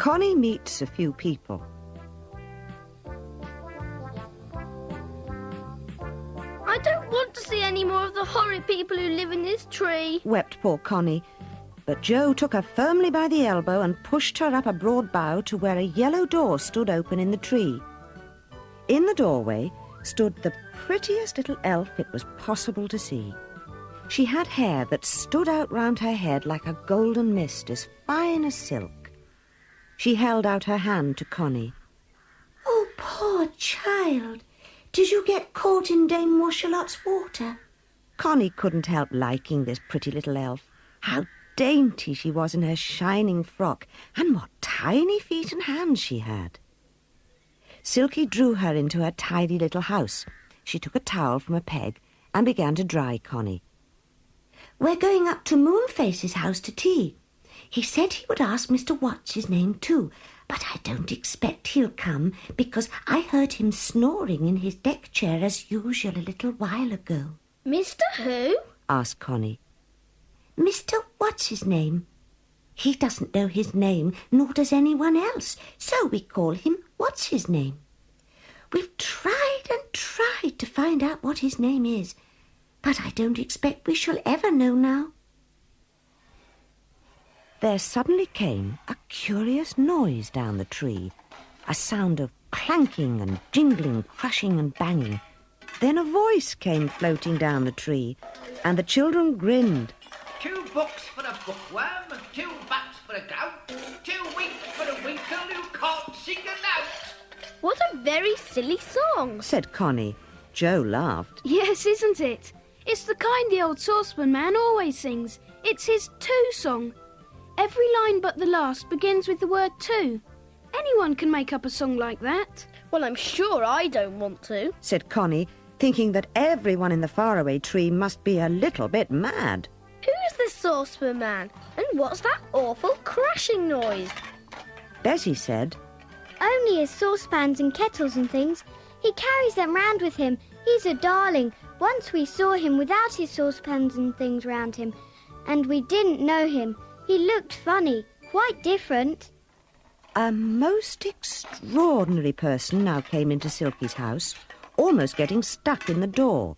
Connie meets a few people. I don't want to see any more of the horrid people who live in this tree, Wept poor Connie. But Joe took her firmly by the elbow and pushed her up a broad bough to where a yellow door stood open in the tree. In the doorway stood the prettiest little elf it was possible to see. She had hair that stood out round her head like a golden mist, as fine as silk. She held out her hand to Connie. "Oh, poor child! Did you get caught in Dame Washalot's water?" Connie couldn't help liking this pretty little elf. How dainty she was in her shining frock, and what tiny feet and hands she had. Silky drew her into her tidy little house. She took a towel from a peg and began to dry Connie. "We're going up to Moonface's house to tea. He said he would ask Mr. What's-his-name too, but I don't expect he'll come because I heard him snoring in his deck chair as usual a little while ago." Mr. Who? Asked Connie. "Mr. What's-his-name. He doesn't know his name, nor does anyone else, so we call him What's-his-name. We've tried and tried to find out what his name is, but I don't expect we shall ever know now." There suddenly came a curious noise down the tree, a sound of clanking and jingling, crashing and banging. Then a voice came floating down the tree, and the children grinned. 2 books for a bookworm, 2 bats for a gout, 2 winks for a winkle who can't sing a note. What a very silly song, Said Connie. Joe laughed. Yes, isn't it? It's the kind the old saucepan man always sings. It's his "to" song. Every line but the last begins with the word "to." Anyone can make up a song like that. Well, I'm sure I don't want to. Said Connie, thinking that everyone in the Faraway tree must be a little bit mad. Who's this saucepan man? And what's that awful crashing noise? Bessie said, Only his saucepans and kettles and things. He carries them round with him. He's a darling. Once we saw him without his saucepans and things round him, and we didn't know him. He looked funny, quite different. A most extraordinary person now came into Silky's house, almost getting stuck in the door.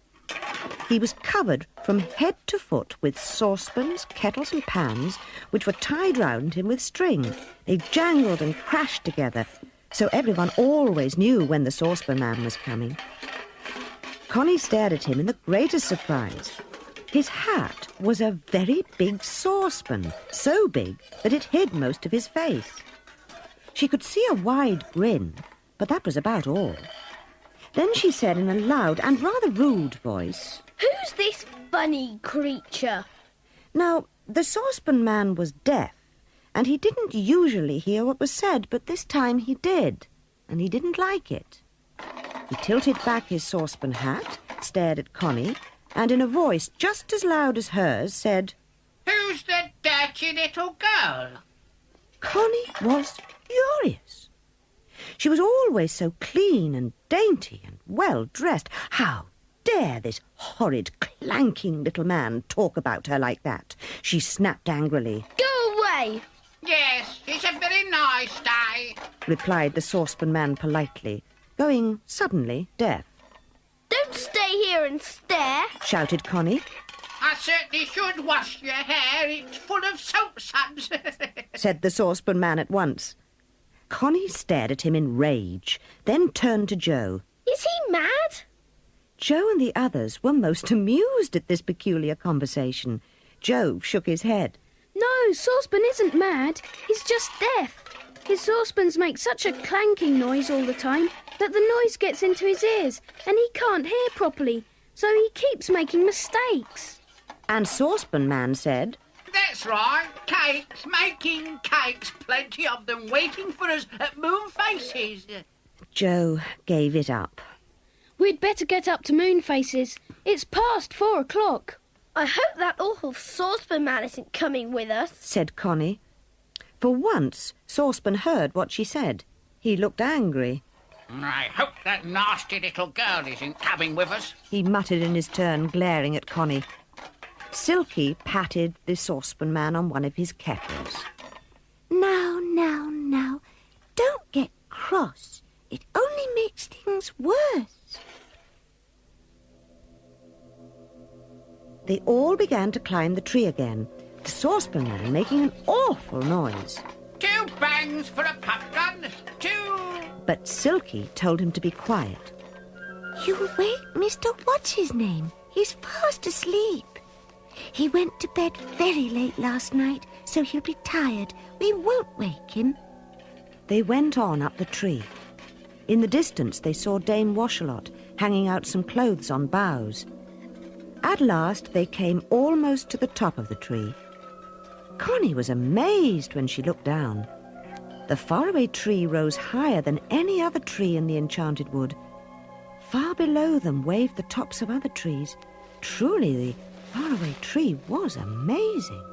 He was covered from head to foot with saucepans, kettles and pans, which were tied round him with string. They jangled and crashed together, so everyone always knew when the saucepan man was coming. Connie stared at him in the greatest surprise. His hat was a very big saucepan, so big that it hid most of his face. She could see a wide grin, but that was about all. Then she said in a loud and rather rude voice, Who's this funny creature? Now, the saucepan man was deaf, and he didn't usually hear what was said, but this time he did, and he didn't like it. He tilted back his saucepan hat, stared at Connie, and in a voice just as loud as hers said, Who's the dirty little girl? Connie was furious. She was always so clean and dainty and well-dressed. How dare this horrid, clanking little man talk about her like that? She snapped angrily. Go away! Yes, it's a very nice day, Replied the saucepan man politely, going suddenly deaf. Don't stay here and stare. Shouted Connie. I certainly should wash your hair. It's full of soap suds. Said the saucepan man at once. Connie stared at him in rage, then turned to Joe. Is he mad? Joe and the others were most amused at this peculiar conversation. Joe shook his head. No, Saucepan isn't mad. He's just deaf. His saucepans make such a clanking noise all the time that the noise gets into his ears and he can't hear properly, so he keeps making mistakes. And Saucepan Man said, That's right, cakes, making cakes, plenty of them waiting for us at Moonface's. Joe gave it up. We'd better get up to Moonface's. It's past 4 o'clock. I hope that awful saucepan man isn't coming with us. Said Connie. For once, Saucepan heard what she said. He looked angry. I hope that nasty little girl isn't coming with us. He muttered in his turn, glaring at Connie. Silky patted the Saucepan Man on one of his kettles. Now, cross. It only makes things worse. They all began to climb the tree again, the saucepan man making an awful noise. 2 bangs for a popgun. 2. But Silky told him to be quiet. You wake Mr. What's-his-name. He's fast asleep. He went to bed very late last night, so he'll be tired. We won't wake him. They went on up the tree. In the distance they saw Dame Washalot hanging out some clothes on boughs. At last they came almost to the top of the tree. Connie was amazed when she looked down. The faraway tree rose higher than any other tree in the enchanted wood. Far below them waved the tops of other trees. Truly, the faraway tree was amazing.